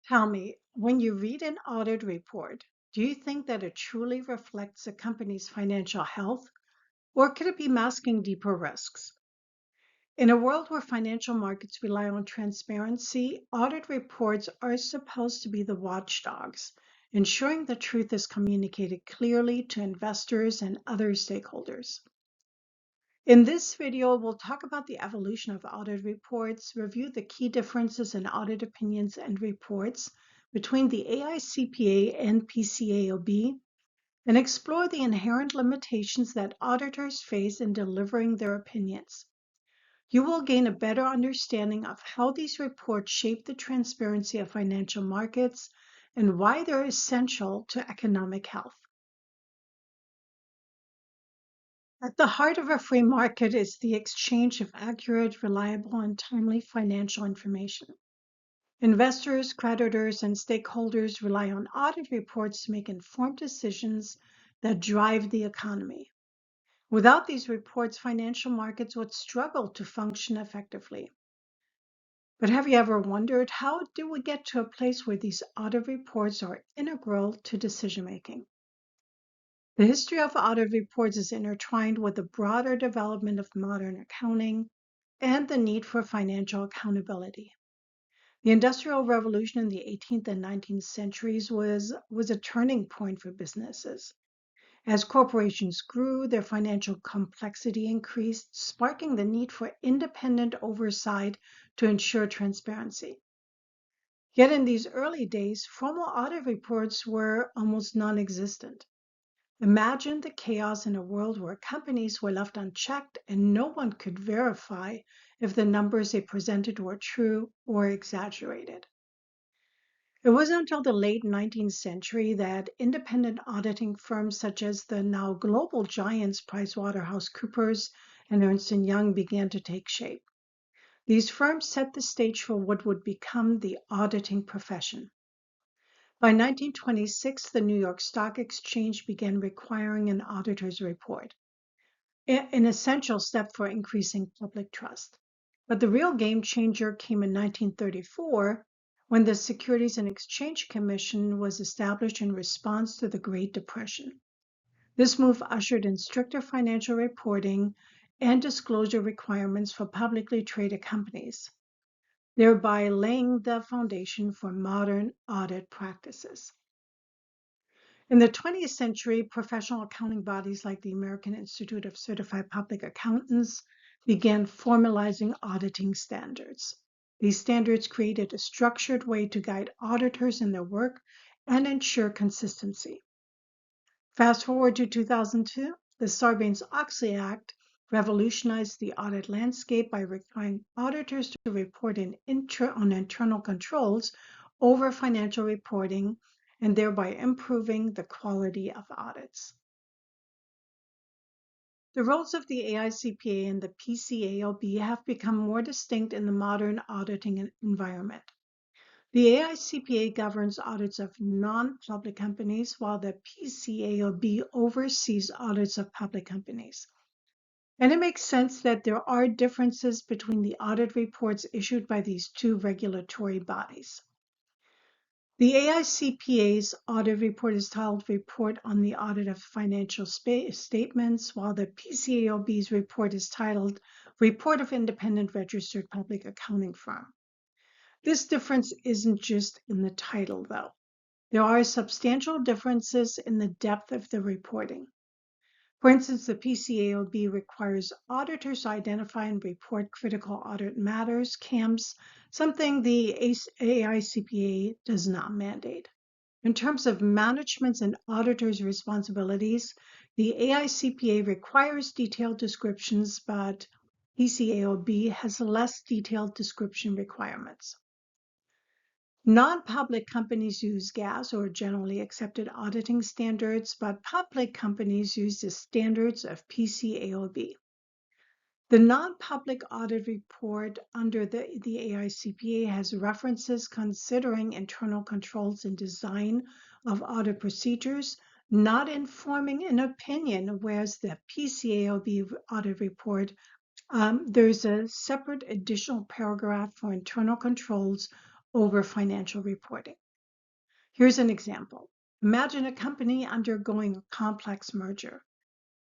Tell me, when you read an audit report, do you think that it truly reflects a company's financial health, or could it be masking deeper risks? In a world where financial markets rely on transparency, audit reports are supposed to be the watchdogs, ensuring the truth is communicated clearly to investors and other stakeholders. In this video, we'll talk about the evolution of audit reports, review the key differences in audit opinions and reports between the AICPA and PCAOB, and explore the inherent limitations that auditors face in delivering their opinions. You will gain a better understanding of how these reports shape the transparency of financial markets and why they're essential to economic health. At the heart of a free market is the exchange of accurate, reliable, and timely financial information. Investors, creditors, and stakeholders rely on audit reports to make informed decisions that drive the economy. Without these reports, financial markets would struggle to function effectively. But have you ever wondered, how do we get to a place where these audit reports are integral to decision making? The history of audit reports is intertwined with the broader development of modern accounting and the need for financial accountability. The Industrial Revolution in the 18th and 19th centuries was a turning point for businesses. As corporations grew, their financial complexity increased, sparking the need for independent oversight to ensure transparency. Yet in these early days, formal audit reports were almost non-existent. Imagine the chaos in a world where companies were left unchecked and no one could verify if the numbers they presented were true or exaggerated. It wasn't until the late 19th century that independent auditing firms such as the now global giants PricewaterhouseCoopers and Ernst & Young began to take shape. These firms set the stage for what would become the auditing profession. By 1926, the New York Stock Exchange began requiring an auditor's report, an essential step for increasing public trust. But the real game changer came in 1934, when the Securities and Exchange Commission was established in response to the Great Depression. This move ushered in stricter financial reporting and disclosure requirements for publicly traded companies, thereby laying the foundation for modern audit practices. In the 20th century, professional accounting bodies like the American Institute of Certified Public Accountants began formalizing auditing standards. These standards created a structured way to guide auditors in their work and ensure consistency. Fast forward to 2002, the Sarbanes-Oxley Act revolutionized the audit landscape by requiring auditors to report on internal controls over financial reporting and thereby improving the quality of audits. The roles of the AICPA and the PCAOB have become more distinct in the modern auditing environment. The AICPA governs audits of non-public companies, while the PCAOB oversees audits of public companies. And it makes sense that there are differences between the audit reports issued by these two regulatory bodies. The AICPA's audit report is titled Report on the Audit of Financial Statements, while the PCAOB's report is titled Report of Independent Registered Public Accounting Firm. This difference isn't just in the title, though. There are substantial differences in the depth of the reporting. For instance, the PCAOB requires auditors to identify and report critical audit matters, CAMs, something the AICPA does not mandate. In terms of management's and auditors' responsibilities, the AICPA requires detailed descriptions, but PCAOB has less detailed description requirements. Non-public companies use GAAS, or Generally Accepted Auditing Standards, but public companies use the standards of PCAOB. The non-public audit report under the AICPA has references considering internal controls and design of audit procedures, not informing an opinion, whereas the PCAOB audit report, there's a separate additional paragraph for internal controls over financial reporting. Here's an example. Imagine a company undergoing a complex merger.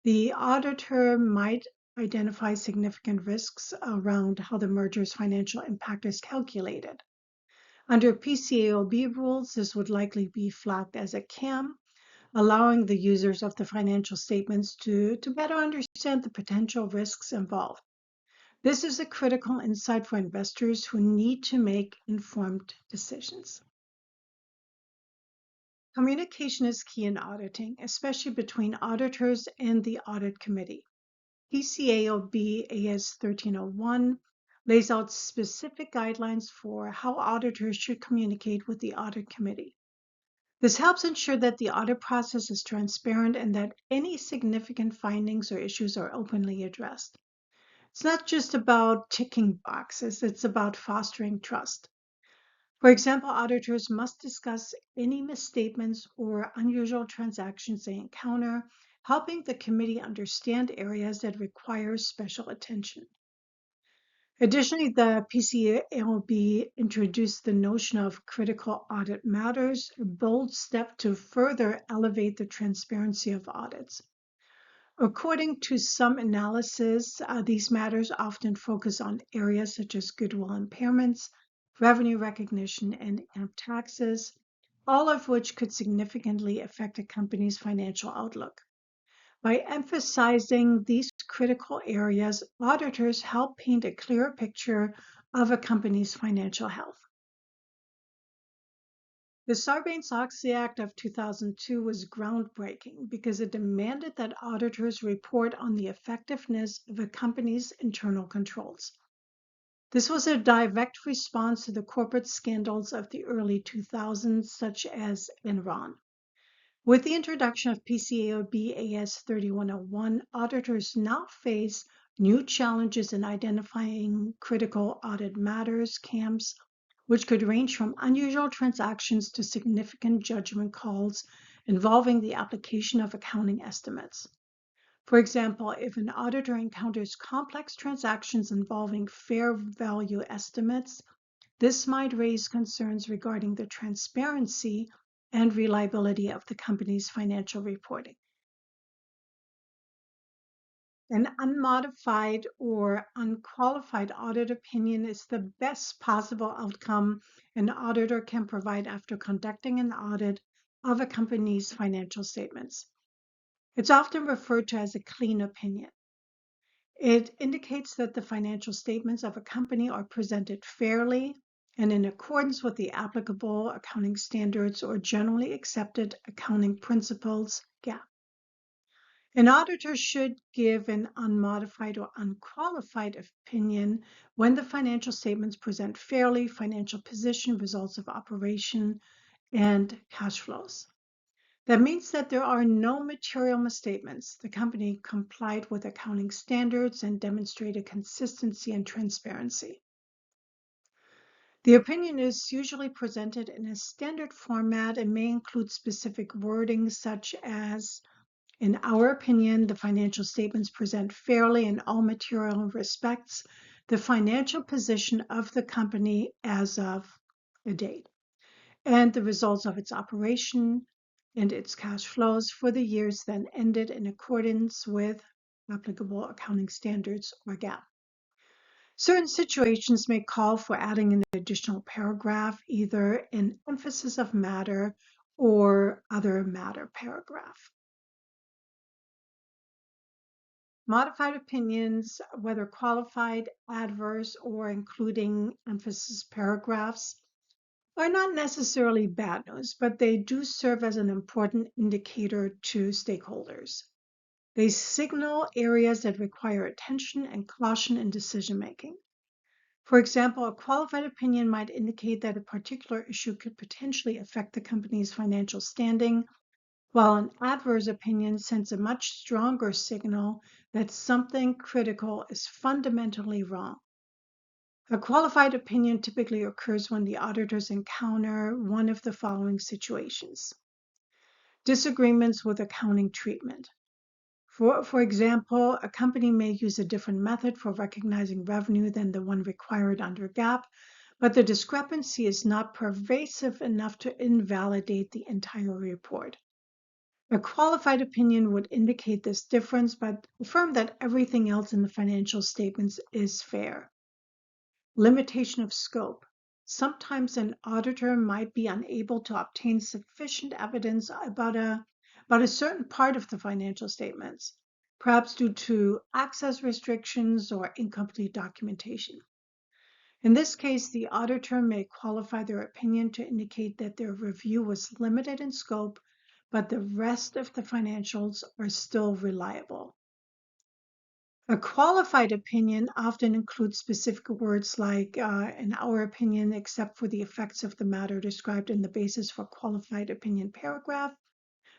The auditor might identify significant risks around how the merger's financial impact is calculated. Under PCAOB rules, this would likely be flagged as a CAM, allowing the users of the financial statements to better understand the potential risks involved. This is a critical insight for investors who need to make informed decisions. Communication is key in auditing, especially between auditors and the audit committee. PCAOB AS 1301 lays out specific guidelines for how auditors should communicate with the audit committee. This helps ensure that the audit process is transparent and that any significant findings or issues are openly addressed. It's not just about ticking boxes, it's about fostering trust. For example, auditors must discuss any misstatements or unusual transactions they encounter, helping the committee understand areas that require special attention. Additionally, the PCAOB introduced the notion of critical audit matters, a bold step to further elevate the transparency of audits. According to some analysis, these matters often focus on areas such as goodwill impairments, revenue recognition, and taxes, all of which could significantly affect a company's financial outlook. By emphasizing these critical areas, auditors help paint a clearer picture of a company's financial health. The Sarbanes-Oxley Act of 2002 was groundbreaking because it demanded that auditors report on the effectiveness of a company's internal controls. This was a direct response to the corporate scandals of the early 2000s, such as Enron. With the introduction of PCAOB AS 3101, auditors now face new challenges in identifying critical audit matters, CAMs, which could range from unusual transactions to significant judgment calls involving the application of accounting estimates. For example, if an auditor encounters complex transactions involving fair value estimates, this might raise concerns regarding the transparency and reliability of the company's financial reporting. An unmodified or unqualified audit opinion is the best possible outcome an auditor can provide after conducting an audit of a company's financial statements. It's often referred to as a clean opinion. It indicates that the financial statements of a company are presented fairly and in accordance with the applicable accounting standards or generally accepted accounting principles, GAAP. An auditor should give an unmodified or unqualified opinion when the financial statements present fairly financial position, results of operation, and cash flows. That means that there are no material misstatements. The company complied with accounting standards and demonstrated consistency and transparency. The opinion is usually presented in a standard format and may include specific wording such as, in our opinion, the financial statements present fairly in all material respects the financial position of the company as of a date, and the results of its operation and its cash flows for the years then ended in accordance with applicable accounting standards or GAAP. Certain situations may call for adding an additional paragraph, either an emphasis of matter or other matter paragraph. Modified opinions, whether qualified, adverse, or including emphasis paragraphs, are not necessarily bad news, but they do serve as an important indicator to stakeholders. They signal areas that require attention and caution in decision-making. For example, a qualified opinion might indicate that a particular issue could potentially affect the company's financial standing, while an adverse opinion sends a much stronger signal that something critical is fundamentally wrong. A qualified opinion typically occurs when the auditors encounter one of the following situations: disagreements with accounting treatment. For example, a company may use a different method for recognizing revenue than the one required under GAAP, but the discrepancy is not pervasive enough to invalidate the entire report. A qualified opinion would indicate this difference, but affirm that everything else in the financial statements is fair. Limitation of scope. Sometimes an auditor might be unable to obtain sufficient evidence about a certain part of the financial statements, perhaps due to access restrictions or incomplete documentation. In this case, the auditor may qualify their opinion to indicate that their review was limited in scope, but the rest of the financials are still reliable. A qualified opinion often includes specific words like, in our opinion, except for the effects of the matter described in the basis for qualified opinion paragraph,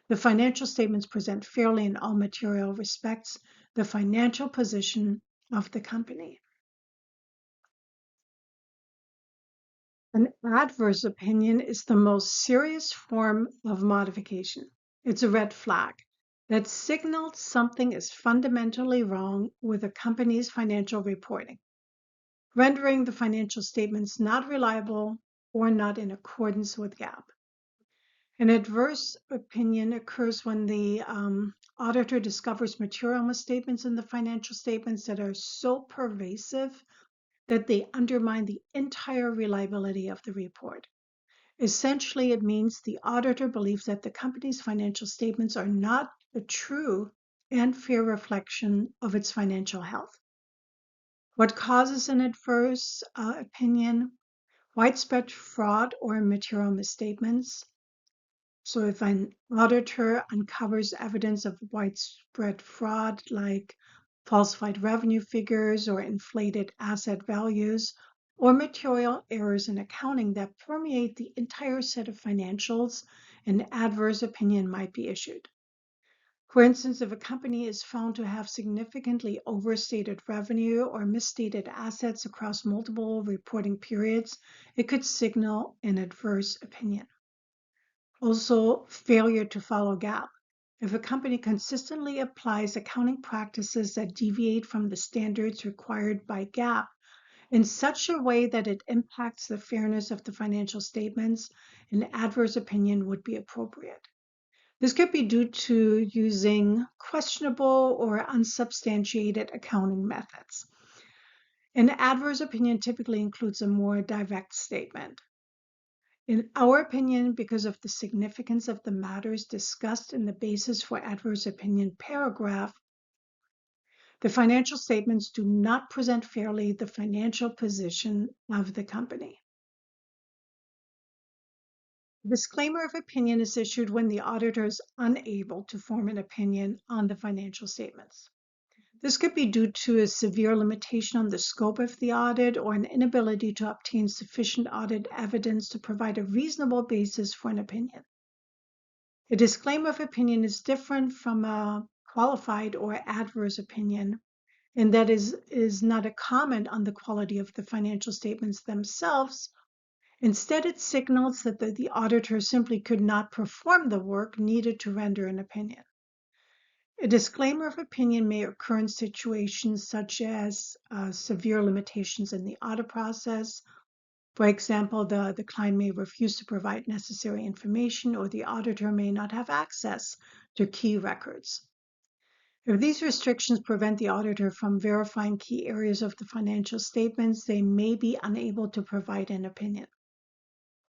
the financial statements present fairly in all material respects the financial position of the company. An adverse opinion is the most serious form of modification. It's a red flag that signals something is fundamentally wrong with a company's financial reporting, rendering the financial statements not reliable or not in accordance with GAAP. An adverse opinion occurs when the auditor discovers material misstatements in the financial statements that are so pervasive that they undermine the entire reliability of the report. Essentially, it means the auditor believes that the company's financial statements are not a true and fair reflection of its financial health. What causes an adverse opinion? Widespread fraud or material misstatements. So if an auditor uncovers evidence of widespread fraud, like falsified revenue figures or inflated asset values, or material errors in accounting that permeate the entire set of financials, an adverse opinion might be issued. For instance, if a company is found to have significantly overstated revenue or misstated assets across multiple reporting periods, it could signal an adverse opinion. Also, failure to follow GAAP. If a company consistently applies accounting practices that deviate from the standards required by GAAP in such a way that it impacts the fairness of the financial statements, an adverse opinion would be appropriate. This could be due to using questionable or unsubstantiated accounting methods. An adverse opinion typically includes a more direct statement. In our opinion, because of the significance of the matters discussed in the basis for adverse opinion paragraph, the financial statements do not present fairly the financial position of the company. Disclaimer of opinion is issued when the auditor is unable to form an opinion on the financial statements. This could be due to a severe limitation on the scope of the audit or an inability to obtain sufficient audit evidence to provide a reasonable basis for an opinion. A disclaimer of opinion is different from a qualified or adverse opinion, and that is not a comment on the quality of the financial statements themselves. Instead, it signals that the auditor simply could not perform the work needed to render an opinion. A disclaimer of opinion may occur in situations such as severe limitations in the audit process. For example, the client may refuse to provide necessary information, or the auditor may not have access to key records. If these restrictions prevent the auditor from verifying key areas of the financial statements, they may be unable to provide an opinion.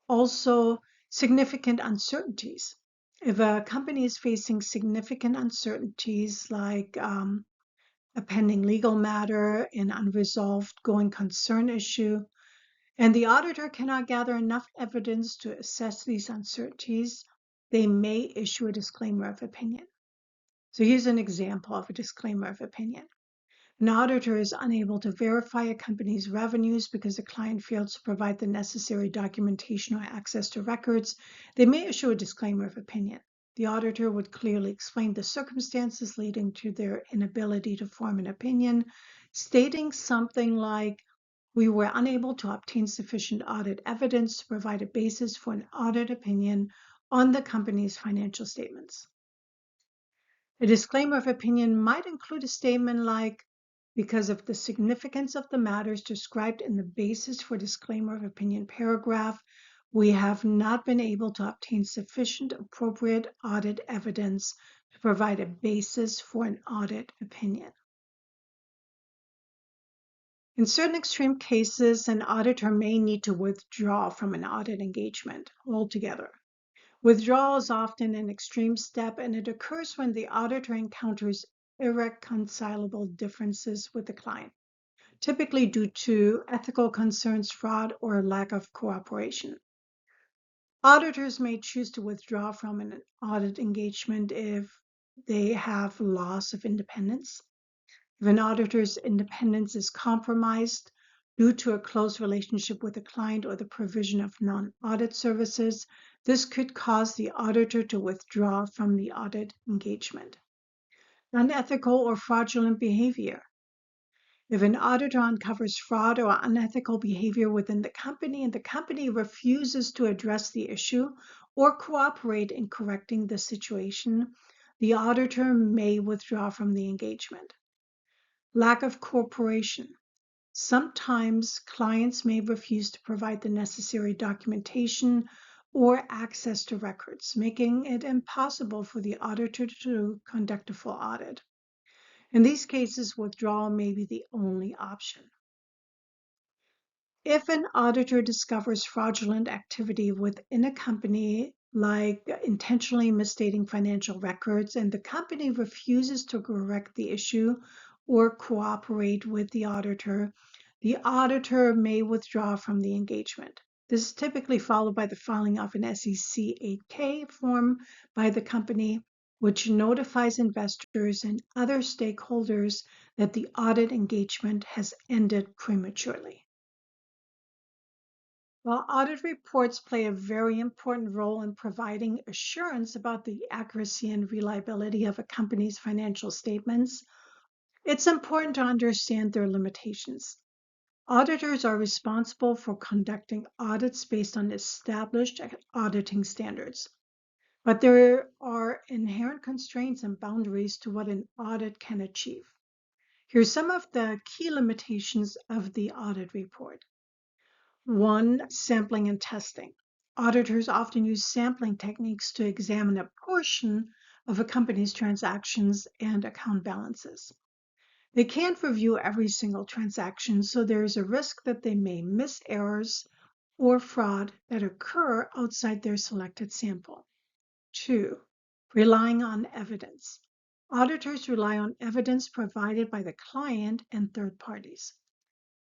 Also, significant uncertainties. If a company is facing significant uncertainties like a pending legal matter, an unresolved going concern issue, and the auditor cannot gather enough evidence to assess these uncertainties, they may issue a disclaimer of opinion. So here's an example of a disclaimer of opinion. An auditor is unable to verify a company's revenues because the client failed to provide the necessary documentation or access to records. They may issue a disclaimer of opinion. The auditor would clearly explain the circumstances leading to their inability to form an opinion, stating something like, "We were unable to obtain sufficient audit evidence to provide a basis for an audit opinion on the company's financial statements." A disclaimer of opinion might include a statement like, Because of the significance of the matters described in the basis for disclaimer of opinion paragraph, we have not been able to obtain sufficient appropriate audit evidence to provide a basis for an audit opinion. In certain extreme cases, an auditor may need to withdraw from an audit engagement altogether. Withdrawal is often an extreme step, and it occurs when the auditor encounters irreconcilable differences with the client, typically due to ethical concerns, fraud, or lack of cooperation. Auditors may choose to withdraw from an audit engagement if they have loss of independence, if an auditor's independence is compromised due to a close relationship with a client or the provision of non-audit services. This could cause the auditor to withdraw from the audit engagement. Unethical or fraudulent behavior. If an auditor uncovers fraud or unethical behavior within the company and the company refuses to address the issue or cooperate in correcting the situation, the auditor may withdraw from the engagement. Lack of cooperation. Sometimes clients may refuse to provide the necessary documentation or access to records, making it impossible for the auditor to conduct a full audit. In these cases, withdrawal may be the only option. If an auditor discovers fraudulent activity within a company, like intentionally misstating financial records, and the company refuses to correct the issue or cooperate with the auditor may withdraw from the engagement. This is typically followed by the filing of an SEC 8K form by the company, which notifies investors and other stakeholders that the audit engagement has ended prematurely. While audit reports play a very important role in providing assurance about the accuracy and reliability of a company's financial statements, it's important to understand their limitations. Auditors are responsible for conducting audits based on established auditing standards, but there are inherent constraints and boundaries to what an audit can achieve. Here's some of the key limitations of the audit report. 1, sampling and testing. Auditors often use sampling techniques to examine a portion of a company's transactions and account balances. They can't review every single transaction, so there is a risk that they may miss errors or fraud that occur outside their selected sample. 2, relying on evidence. Auditors rely on evidence provided by the client and third parties.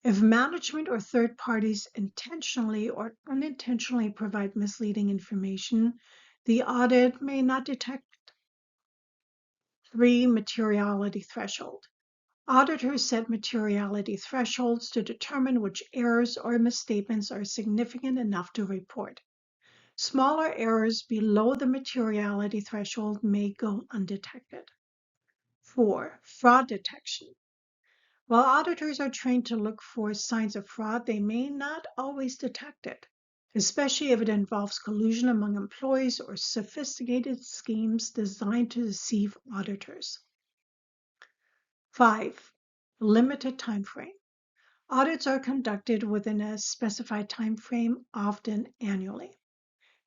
If management or third parties intentionally or unintentionally provide misleading information, the audit may not detect it. 3, materiality threshold. Auditors set materiality thresholds to determine which errors or misstatements are significant enough to report. Smaller errors below the materiality threshold may go undetected. 4, fraud detection. While auditors are trained to look for signs of fraud, they may not always detect it, especially if it involves collusion among employees or sophisticated schemes designed to deceive auditors. 5, limited time frame. Audits are conducted within a specified time frame, often annually.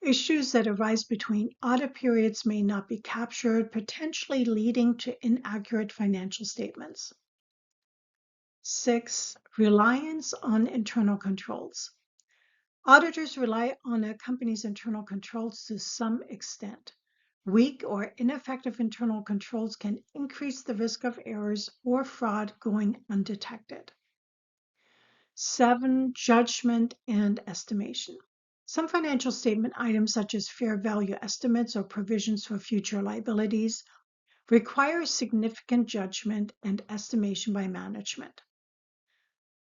Issues that arise between audit periods may not be captured, potentially leading to inaccurate financial statements. 6, reliance on internal controls. Auditors rely on a company's internal controls to some extent. Weak or ineffective internal controls can increase the risk of errors or fraud going undetected. 7, judgment and estimation. Some financial statement items, such as fair value estimates or provisions for future liabilities, require significant judgment and estimation by management.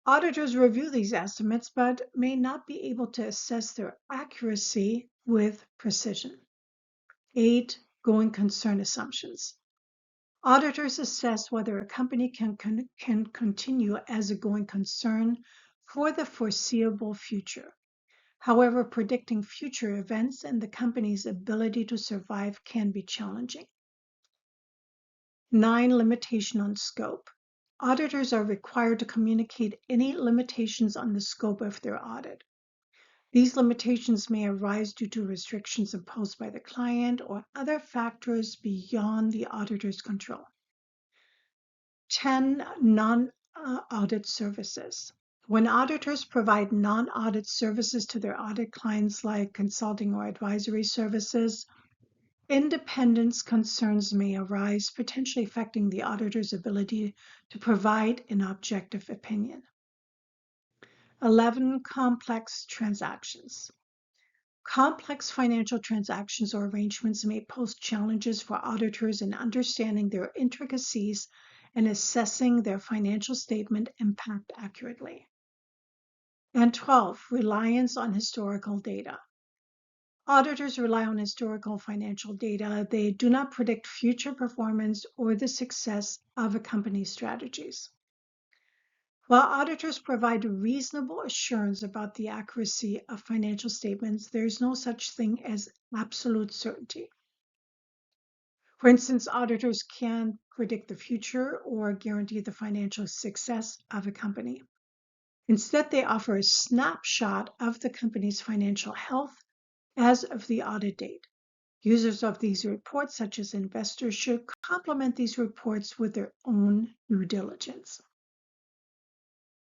Auditors review these estimates but may not be able to assess their accuracy with precision. 8, going concern assumptions. Auditors assess whether a company can continue as a going concern for the foreseeable future. However, predicting future events and the company's ability to survive can be challenging. 9, limitation on scope. Auditors are required to communicate any limitations on the scope of their audit. These limitations may arise due to restrictions imposed by the client or other factors beyond the auditor's control. 10. Non-audit services. When auditors provide non-audit services to their audit clients like consulting or advisory services, independence concerns may arise, potentially affecting the auditor's ability to provide an objective opinion. 11. Complex transactions. Complex financial transactions or arrangements may pose challenges for auditors in understanding their intricacies and assessing their financial statement impact accurately. And 12. Reliance on historical data. Auditors rely on historical financial data. They do not predict future performance or the success of a company's strategies. While auditors provide reasonable assurance about the accuracy of financial statements, there is no such thing as absolute certainty. For instance, auditors can't predict the future or guarantee the financial success of a company. Instead, they offer a snapshot of the company's financial health as of the audit date. Users of these reports, such as investors, should complement these reports with their own due diligence.